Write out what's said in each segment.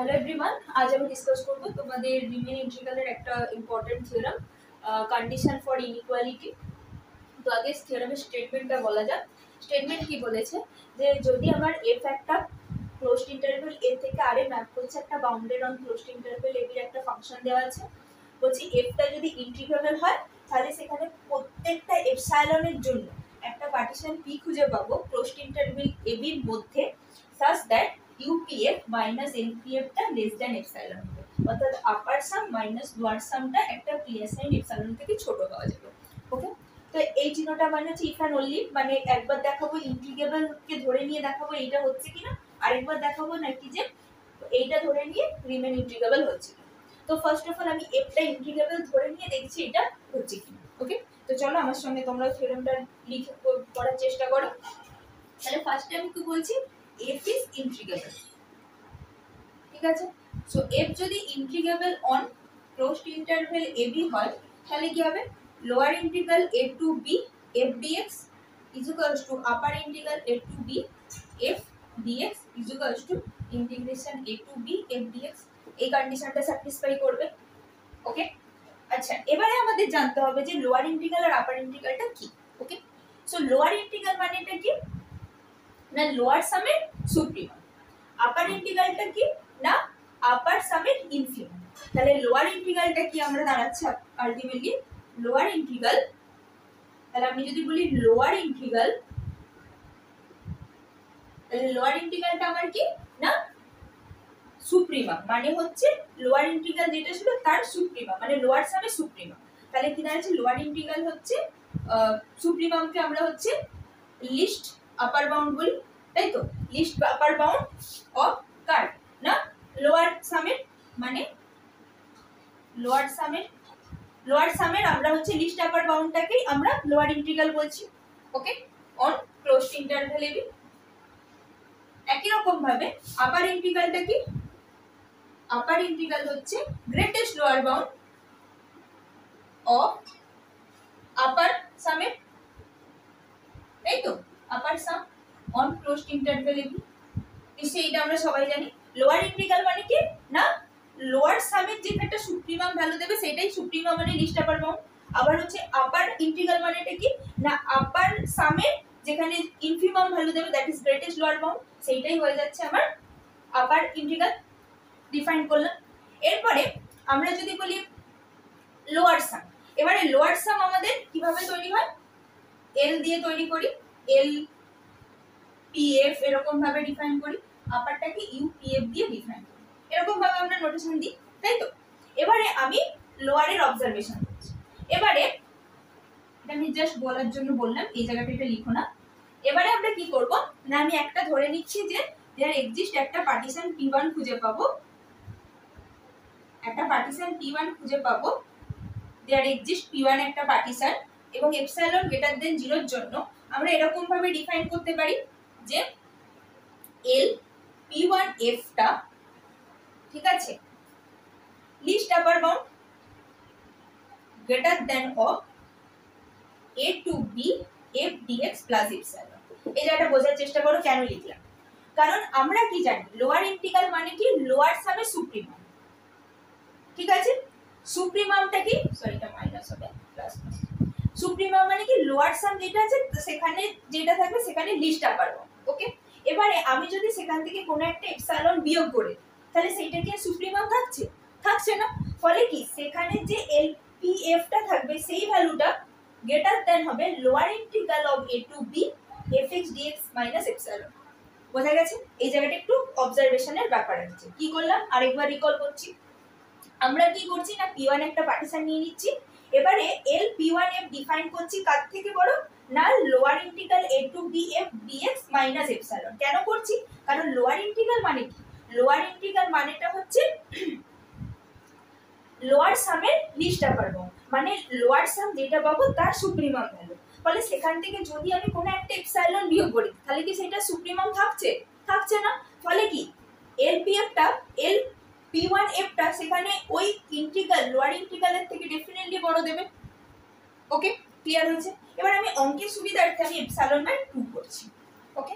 Hello everyone, আজ আমি discuss করব তোমাদের রিমেন ইন্টিগ্রালের একটা important theorem, condition for inequality. তো আগে থিওরামের স্টেটমেন্টটা বলা যাক। স্টেটমেন্ট কি বলেছে যে যদি আমার এফ একটা ক্লোজড ইন্টারভ্যাল এ থেকে আর এ ম্যাপ করছে একটা বাউন্ডেড অন ক্লোজড ইন্টারভ্যাল এ এর একটা ফাংশন দেওয়া আছে। বলছি এফটা যদি ইন্টিগ্রেবল হয় তাহলে সেখানে প্রত্যেকটা এপসাইলনের জন্য একটা পার্টিশন পি খুঁজে পাবো ক্লোজড ইন্টারভ্যাল এ বির মধ্যে, such that UPF minus NPF টা less than epsilon হবে, অর্থাৎ আপার সাম মাইনাস লোয়ার সামটা একটা প্রিয়াসাইন এপসাইলন থেকে ছোট পাওয়া যাবে। ওকে, তো এই চিহ্নটা মানে হচ্ছে ইফ অ্যান্ড অনলি, মানে একবার দেখাবো ইন্টিগ্রেবল কে ধরে নিয়ে দেখাবো এইটা হচ্ছে কিনা, আরেকবার দেখাবো নাকি যে এইটা ধরে নিয়ে রিমেন ইন্টিগ্রেবল হচ্ছে কিনা। তো ফার্স্ট অফ অল আমি একটা ইন্টিগ্রেবল ধরে নিয়ে দেখছি এটা হচ্ছে কিনা। ওকে, তো চলো আমার সঙ্গে তোমরা থিওরামটা লিখে পড়ার চেষ্টা করো। তাহলে ফার্স্টে আমি কি বলছি, f is integrable, ঠিক আছে। সো f যদি integrable on closed interval ab হয় তাহলে কি হবে, lower integral a to b f dx is equals to upper integral a to b f dx is equals to integration a to b f dx। এই কন্ডিশনটা satisfy করবে। ওকে, আচ্ছা এবারে আমাদের জানতে হবে যে লোয়ার ইন্টিগ্রাল আর আপার ইন্টিগ্রালটা কি। ওকে, সো লোয়ার ইন্টিগ্রাল মানেটা কি না লোয়ার সামের সুপ্রিমাম, আপার ইন্টিগ্রালটা কি না আপার সামের ইনফিমাম। তাহলে লোয়ার ইন্টিগ্রালটা কি আমরা দাঁড়াচ্ছে আলটিমেটলি লোয়ার ইন্টিগ্রাল। তাহলে আমি যদি বলি লোয়ার ইন্টিগ্রাল, তাহলে লোয়ার ইন্টিগ্রালটা আমার কি না সুপ্রিমাম, মানে হচ্ছে লোয়ার ইন্টিগ্রাল যেটা ছিল তার সুপ্রিমাম, মানে লোয়ার সামের সুপ্রিমাম। তাহলে কি দাঁড়াচ্ছে লোয়ার ইন্টিগ্রাল হচ্ছে সুপ্রিমামকে আমরা হচ্ছে লিস্ট আপার বাউন্ড বলি, তাই তো। লিস্ট আপার বাউন্ড অফ কার না লোয়ার সামের, মানে লোয়ার সামের আমরা হচ্ছে লিস্ট আপার বাউন্ডটাকেই আমরা লোয়ার ইন্টিগ্রাল বলছি। Okay, on closed interval AB. একই রকম ভাবে আপার ইন্টিগ্রালটা কি, আপার ইন্টিগ্রাল হচ্ছে greatest lower bound of upper সামের, তাই তো, upper sum on closed interval AB. নিশ্চয়ই এটা আমরা সবাই জানি। লোয়ার ইন্টিগ্রাল মানে কি না লোয়ার সামের যে একটা সুপ্রিমাম ভ্যালু দেবে সেটাই সুপ্রিমাম মানে লিস্ট আপার বাউন্ড। আবার হচ্ছে আপার ইন্টিগ্রাল মানেটা কি না আপার সামের যেখানে ইনফিমাম ভ্যালু দেবে that is greatest lower bound, সেইটাই হয়ে যাচ্ছে আমার আপার ইন্টিগ্রাল। ডিফাইন করলাম। এরপরে আমরা যদি বলি লোয়ার সাম, এবারে লোয়ার সাম আমাদের কিভাবে তৈরি হয়, এল দিয়ে তৈরি করি, এল পি এফ এরকম ভাবে ডিফাইন করি, আপারটাকে ইউ পি এফ দিয়ে ডিফাইন করি, এরকম ভাবে আমরা নোটেশন দিই, তাই তো। এবারে আমি লোয়ারের অবজারভেশন করছি। এবারে এটা আমি জাস্ট বলার জন্য বললাম, এই জায়গাটা এটা লিখো না। এবারে আমরা কি করব না আমি একটা ধরে নিচ্ছি যে দেয়ার এক্সিস্ট একটা পার্টিশন P1 খুঁজে পাবো, একটা পার্টিশন P1 খুঁজে পাবো, দেয়ার এক্সিস্ট P1 একটা পার্টিশন, এবং এপসাইলন গ্রেটার দেন 0 এর জন্য আমরা এরকম ভাবে ডিফাইন করতে পারি যে এল P1 F টা, ঠিক আছে, list upper bound greater than of a to b f dx plus epsilon. এই জায়গাটা বোঝার চেষ্টা করো কেন লিখলাম, কারণ আমরা কি জানি লোয়ার ইন্টিগ্রাল মানে কি লোয়ার সামের সুপ্রিমাম, ঠিক আছে। সুপ্রিমামটা কি, সরি এটা মাইনাস হবে প্লাস, সুপ্রিমাম মানে কি লোয়ার সাম যেটা আছে সেখানে যেটা থাকবে সেখানে লিস্ট আপার বাউন্ড। ওকে, এবারে আমি যদি সেখান থেকে কোনো একটা এপসাইলন বিয়োগ করে তাহলে সেইটা কি সুপ্রিমাম থাকছে, থাকছে না। ফলে কি সেখানে যে এলপিএফ টা থাকবে সেই ভ্যালুটা গ্রেটার দেন হবে lower integral of a to b fx dx minus epsilon. বোঝা গেছে? এই জায়গাটা একটু অবজারভেশনের ব্যাপার আছে। কি করলাম আরেকবার রিকল করছি, আমরা কি করছি না P1 একটা পার্টিশন নিয়ে নিচ্ছি, এবারে এল P1F ডিফাইন করছি কার থেকে বড় না lower integral a to b f dx minus epsilon. কেন করছি, কারণ লোয়ার ইন্টিগ্রাল মানে কি, লোয়ার ইন্টিগ্রাল মানেটা হচ্ছে লোয়ার সামের লিস্ট আপার বাউন্ড, মানে লোয়ার সাম যেটা পাবো তার সুপ্রিমাম ভ্যালু। ফলে সেখান থেকে যদি আমি কোনো একটা এপসাইলন বিয়োগ করি তাহলে কি সেটা সুপ্রিমাম থাকছে, থাকছে না। ফলে কি এলপিএফটা এল P1F টা সেখানে ওই ইন্টিগ্রাল লোয়ার ইন্টিগ্রালের থেকে ডেফিনেটলি বড় দেবে। ওকে, ক্লিয়ার হয়েছে? এবার আমি অঙ্কের সুবিধার্থে আমি এপসাইলন বাই 2 করছি। ওকে,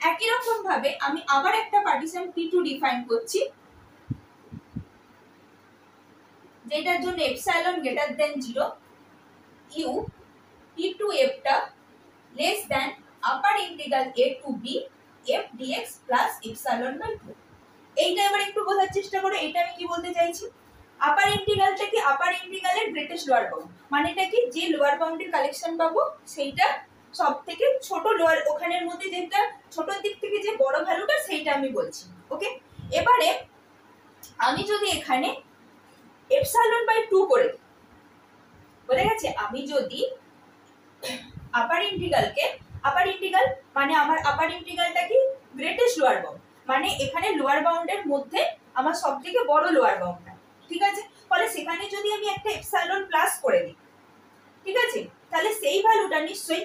একই রকম ভাবে আমি আবার একটা পার্টিশন P2 ডিফাইন করছি, যেটার জন্য epsilon greater than 0, u p to এফটা less than upper integral a to b f dx plus epsilon by 2। এইটা এবার একটু বোঝার চেষ্টা করো, এটা আমি কি বলতে চাইছি। আপার ইন্টিগ্রালটা কি, আপার ইন্টিগ্রালের গ্রেটেস্ট লোয়ার বাউন্ড, মানেটা কি, যে লোয়ার বাউন্ডের কালেকশন পাবো সেইটা সব থেকে ছোট লোয়ার, ওখানের মধ্যে যেটা ছোট দিক থেকে যে বড় ভ্যালুটা সেইটা আমি বলছি। ওকে, এবারে আমি যদি এখানে এপসাইলন বাই 2 করে দিই, বোঝা গেছে, আমি যদি আপার ইন্টিগ্রালকে, আপার ইন্টিগ্রাল মানে আমার আপার ইন্টিগ্রালটা কি গ্রেটেস্ট লোয়ার বাউন্ড, মানে এখানে লোয়ার বাউন্ডের মধ্যে আমার সবথেকে বড় লোয়ার বাউন্ডটা, ঠিক আছে। ফলে সেখানে যদি আমি একটা এপসাইলন প্লাস করে দিই, ঠিক আছে, তাহলে সেই ভ্যালুটা নিশ্চয়ই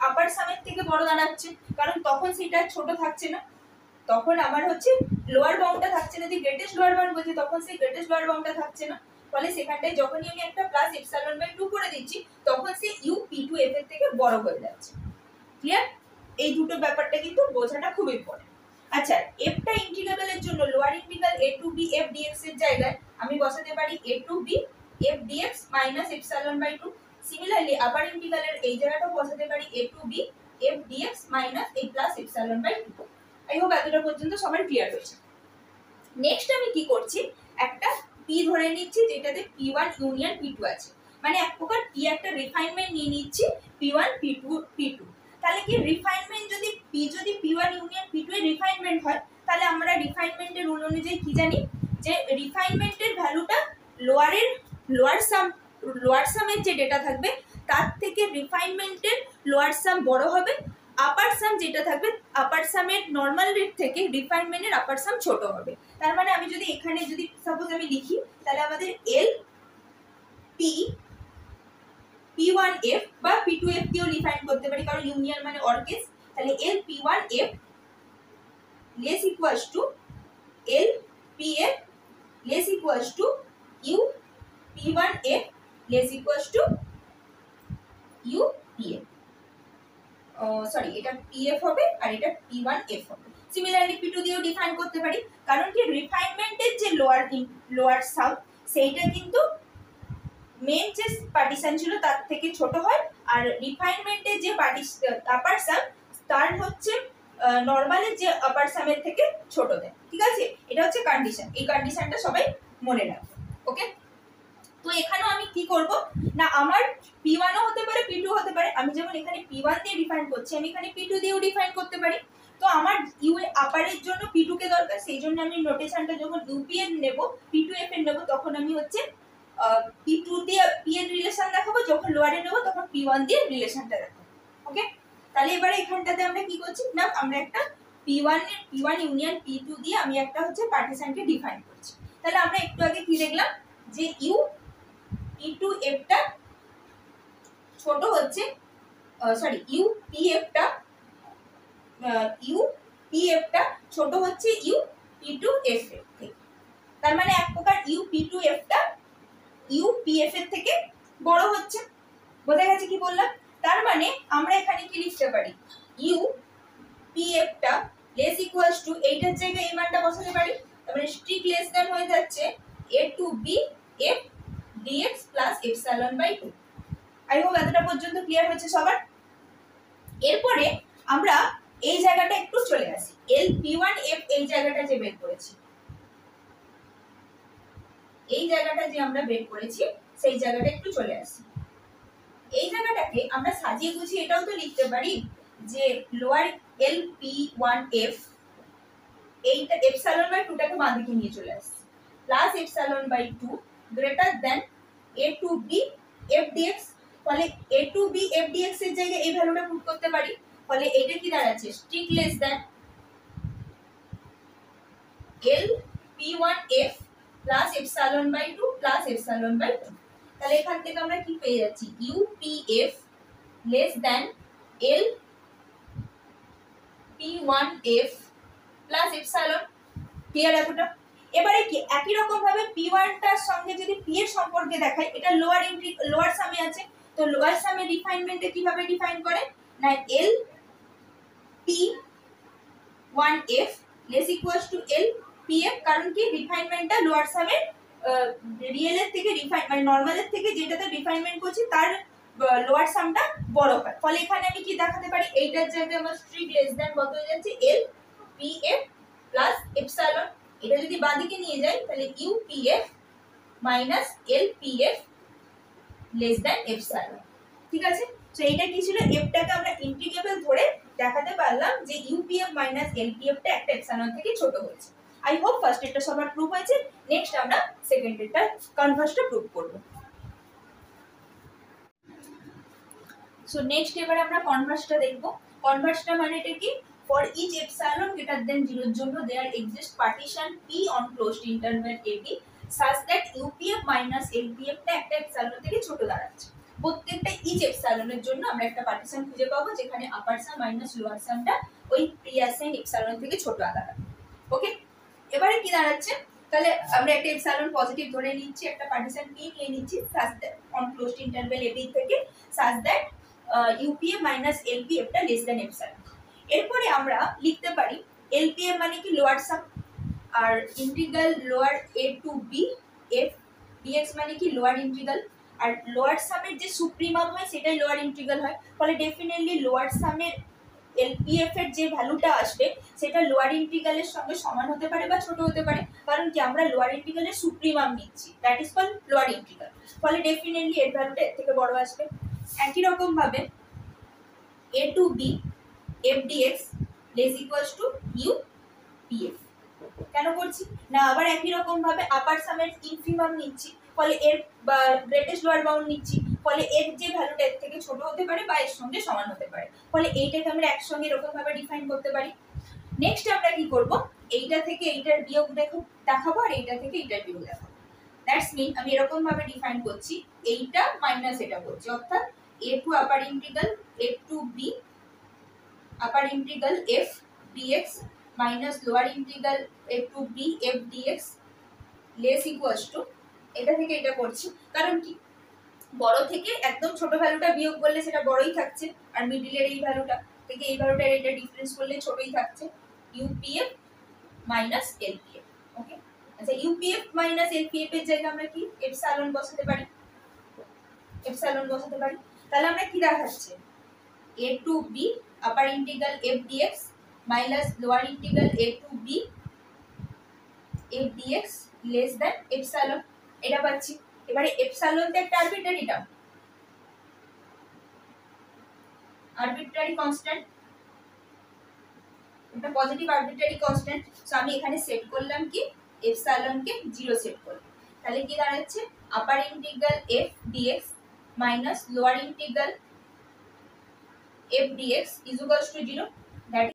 আপার সামের থেকে বড় দাঁড়াচ্ছে, কারণ তখন সেটা ছোট থাকছে না, তখন আমার হচ্ছে লোয়ার বাউন্ডটা থাকছে না, যে গ্রেটেস্ট লোয়ার বাউন্ড বলছে তখন সেই গ্রেটেস্ট লোয়ার বাউন্ডটা থাকছে না। ফলে সেখানটায় যখনই আমি একটা প্লাস এপসাইলন বাই 2 করে দিচ্ছি তখন সেই ইউ পি টু এফ এর থেকে বড় হয়ে যাচ্ছে। ক্লিয়ার? এই দুটো ব্যাপারটা কিন্তু বোঝাটা খুব ইম্পর্টেন্ট। আচ্ছা, এফটা ইন্টিগ্রেবলের জন্য lower integral a to b f dx এর জায়গায় আমি বসাতে পারি a to b f dx minus epsilon by 2। Similarly upper ইন্টিগ্রালের এই জায়গাটাও বসাতে পারি a to b f dx minus এই plus epsilon by 2। I hope এতটা পর্যন্ত সবার ক্লিয়ার হয়েছে। নেক্সট আমি কি করছি, একটা পি ধরে নিচ্ছি যেটাতে p1 ইউনিয়ন p2 আছে, মানে এক প্রকার পি একটা রিফাইনমেন্ট নিয়ে নিচ্ছি p1 p2 p2। তাহলে কি রিফাইনমেন্ট যদি p1 ইউনিয়ন p2 এর রিফাইনমেন্ট হয়, তাহলে আমরা রিফাইনমেন্টের রুল অনুযায়ী কি জানি, যে রিফাইনমেন্টের ভ্যালুটা লোয়ার সামের যে ডেটা থাকবে তার থেকে রিফাইনমেন্টের লোয়ার সাম বড় হবে, আপার সাম যেটা থাকবে আপার সামের নর্মাল রেট থেকে রিফাইনমেন্টের আপার সাম ছোট হবে। তার মানে আমি যদি এখানে যদি সাপোজ আমি লিখি, তাহলে আমাদের এল p1 f বা p2 f কেও রিফাইন করতে পারি, কারণ ইউনিয়ন মানে অর কেস। তাহলে L p1 f less equals to L pf less equals to U p1 f less equals to U pf। Sorry, এটা pf হবে আর এটা p1 f হবে। সিমিলারলি p2 দিয়েও ডিফাইন করতে পারি, কারণ কি রিফাইনমেন্টের যে লোয়ার সাম সেইটা কিন্তু মেন যে পার্টিশন ছিল তার থেকে ছোট হয়, আর রিফাইনমেন্টের যে আপার সাম তার হচ্ছে নরমালের যে আপার সামের থেকে ছোট দেয়। ঠিক আছে, এটা হচ্ছে কন্ডিশন, এই কন্ডিশনটা সবাই মনে রাখবে। ওকে, তো এখানেও আমি কি করব না, আমার p1 ও হতে পারে p2 হতে পারে, আমি যেমন এখানে p1 দিয়ে ডিফাইন করছি আমি এখানে p2 দিয়েও ডিফাইন করতে পারি। তো আমার ইউ আপারের জন্য p2 কে দরকার, সেই জন্য আমি নোটেশনটা যখন ইউপিএন নেব p2f এর নেব তখন আমি হচ্ছে p2 দিয়ে p এর রিলেশন দেখাবো, যখন লোয়ারে নেব তখন p1 দিয়ে রিলেশনটা দেখাবো। ওকে, তাহলে এবারে এখানটাতে আমরা কি করছি না, আমরা একটা p1 ইউনিয়ন p2 দিয়ে আমি একটা হচ্ছে পার্টিশনকে ডিফাইন করছি। তাহলে আমরা একটু আগে কি দেখলাম, যে ইউ p2 f টা ছোট হচ্ছে, সরি ইউ pf টা ছোট হচ্ছে ইউ p2 f এর থেকে। তার মানে এক প্রকার ইউ p2 f টা ইউ pf এর থেকে বড় হচ্ছে। বোঝা গেছে কি বললাম? তার মানে আমরা এখানে কি লিখতে পারি, ইউ pf টা লেস ইকুয়ালস টু, এইটার জায়গায় এই মানটা বসাতে পারি, তার মানে স্ট্রিক্ট লেস দেন হয়ে যাচ্ছে a to b f dx plus epsilon by 2। I hope এতটা পর্যন্ত ক্লিয়ার হচ্ছে সবার। এরপরে আমরা এই জায়গাটা একটু চলে আসি, এল p1 f এই জায়গাটা যে বের করেছি, এই জায়গাটা যে আমরা বের করেছি সেই জায়গাটা একটু চলে আসি। এই জায়গাটাকে আমরা সাজিয়ে গুছিয়ে এটাও তো লিখতে পারি যে লোয়ার এল p1 f এইটা এপসাইলন বাই 2 টাকে বাঁ দিকে নিয়ে চলে আসছে, plus epsilon by 2 greater than a to b f dx। ফলে a to b f dx এর জায়গায় এই ভ্যালুটা পুট করতে পারি, ফলে এটা কি দাঁড়াচ্ছে strict less than l p1 f plus epsilon by 2 plus epsilon by 2। তাহলে এখান থেকে আমরা কি পেয়ে যাচ্ছি, U pf less than l p1 f plus epsilon. Clear এতটা? এবারে কি একই রকম ভাবে p1 টার সঙ্গে যদি p এর সম্পর্কে দেখাই, এটা লোয়ার সামে আছে, তো লোয়ার সামে রিফাইনমেন্টে কিভাবে ডিফাইন করে না, l p1 f less equals two l pf, কারণ কি রিফাইনমেন্টটা লোয়ার সামের রিয়েল এর থেকে রিফাইন মানে নরমালের থেকে যেটাতে রিফাইনমেন্ট করছি তার লোয়ার সামটা বড় হয়। ফলে এখানে আমি কি দেখাতে পারি, এইটার জায়গায় আমার স্ট্রিক লেস দ্যান কত হয়ে যাচ্ছে, L P F plus epsilon. এটা যদি বাঁদিকে নিয়ে যাই তাহলে U P F minus L P F less than epsilon. ঠিক আছে, তো এইটা কি ছিল, এফটাকে আমরা ইন্টিগ্রেবল ধরে দেখাতে পারলাম যে ইউপিএফ মাইনাস এলপিএফটা একটা এপসাইলন থেকে ছোট হয়েছে। আই হোপ ফার্স্ট এরটা সবার প্রুফ হয়েছে। নেক্সট আমরা সেকেন্ড এরটা কনভার্সটা প্রুফ করব। সো নেক্সট এবারে আমরা কনভার্সটা দেখব। কনভার্সটা মানে এটা কি, for each epsilon greater than 0 এর জন্য there exist partition p on closed interval AB such that UPF minus এলপিএফটা একটা এপসাইলন থেকে ছোট দাঁড়াচ্ছে। প্রত্যেকটা ইচ এপসাইলনের জন্য আমরা একটা পার্টিশন খুঁজে পাবো যেখানে আপার সাম মাইনাস লোয়ার সামটা ওই প্রি অ্যাসাইন এপসাইলন থেকে ছোট দাঁড়াবে। ওকে, এবারে কি দাঁড়াচ্ছে, তাহলে আমরা একটা এপসাইলন পজিটিভ ধরে নিচ্ছি, একটা পার্টিশন পি নিয়ে নিচ্ছি such that on closed interval AB থেকে সাচ দ্যাট ইউপিএফ মাইনাস এলপিএফটা লেস দ্যান এপসাইলন। এরপরে আমরা লিখতে পারি এলপিএফ মানে কি লোয়ার সাম, আর integral lower a to b f dx মানে কি লোয়ার ইন্টিগ্রাল, আর লোয়ার সামের যে সুপ্রিমাম হয় সেটাই লোয়ার ইন্টিগ্রাল হয়। ফলে ডেফিনেটলি লোয়ার সামের এলপিএফ এর যে ভ্যালুটা আসবে সেটা লোয়ার ইন্টিগ্রালের সঙ্গে সমান হতে পারে বা ছোট হতে পারে, কারণ কি আমরা লোয়ার ইন্টিগ্রালের সুপ্রিমাম নিচ্ছি, that is called lower integral. ফলে ডেফিনেটলি এর ভ্যালুটা এর থেকে বড় আসবে। একই রকম ভাবে a to b f dx less equals to u PF. কেন করছি না, আবার একই রকম ভাবে আপার সামের ইনফিমাম নিচ্ছি, ফলে এর গ্রেটেস্ট লোয়ার বাউন্ড নিচ্ছি, ফলে এর যে ভ্যালুটা এর থেকে ছোট হতে পারে বা এর সঙ্গে সমান হতে পারে। ফলে এইটাকে আমরা একসঙ্গে এরকম ভাবে ডিফাইন করতে পারি। নেক্সট আমরা কি করব, এইটা থেকে এইটার বিয়োগ দেখাবো আর এইটা থেকে এইটার বিয়োগ দেখাবো। দ্যাটস মিন আমি এরকম ভাবে ডিফাইন করছি, এইটা মাইনাস এটা করছি, অর্থাৎ a to upper integral f to b upper integral f dx minus lower integral f to b f dx less equals to, এটা থেকে এটা করছি কারণ কি বড় থেকে একদম ছোট ভ্যালুটা বিয়োগ করলে সেটা বড়ই থাকছে, আর মিডিলের এই ভ্যালুটা থেকে এই ভ্যালুটার এটা ডিফারেন্স করলে ছোটই থাকছে, ইউপিএফ মাইনাস এলপিএফ। ওকে, আচ্ছা ইউপিএফ মাইনাস এলপিএফ এর জায়গায় আমরা কি এপসাইলন বসাতে পারি, এপসাইলন বসাতে পারি। তাহলে আমরা কি দেখাচ্ছে, a to b upper integral f dx minus lower integral a to b f dx less than epsilon, এটা পাচ্ছি। এবারে এপসাইলন তে একটা আরবিট্রারি টার্ম, আরবিট্রারি কনস্ট্যান্ট, এটা পজিটিভ আরবিট্রারি কনস্ট্যান্ট। সো আমি এখানে সেট করলাম কি এপসাইলন কে 0 সেট করলাম। তাহলে কি দাঁড়াচ্ছে, আপার integral f dx minus lower integral f dx is equals to 0, that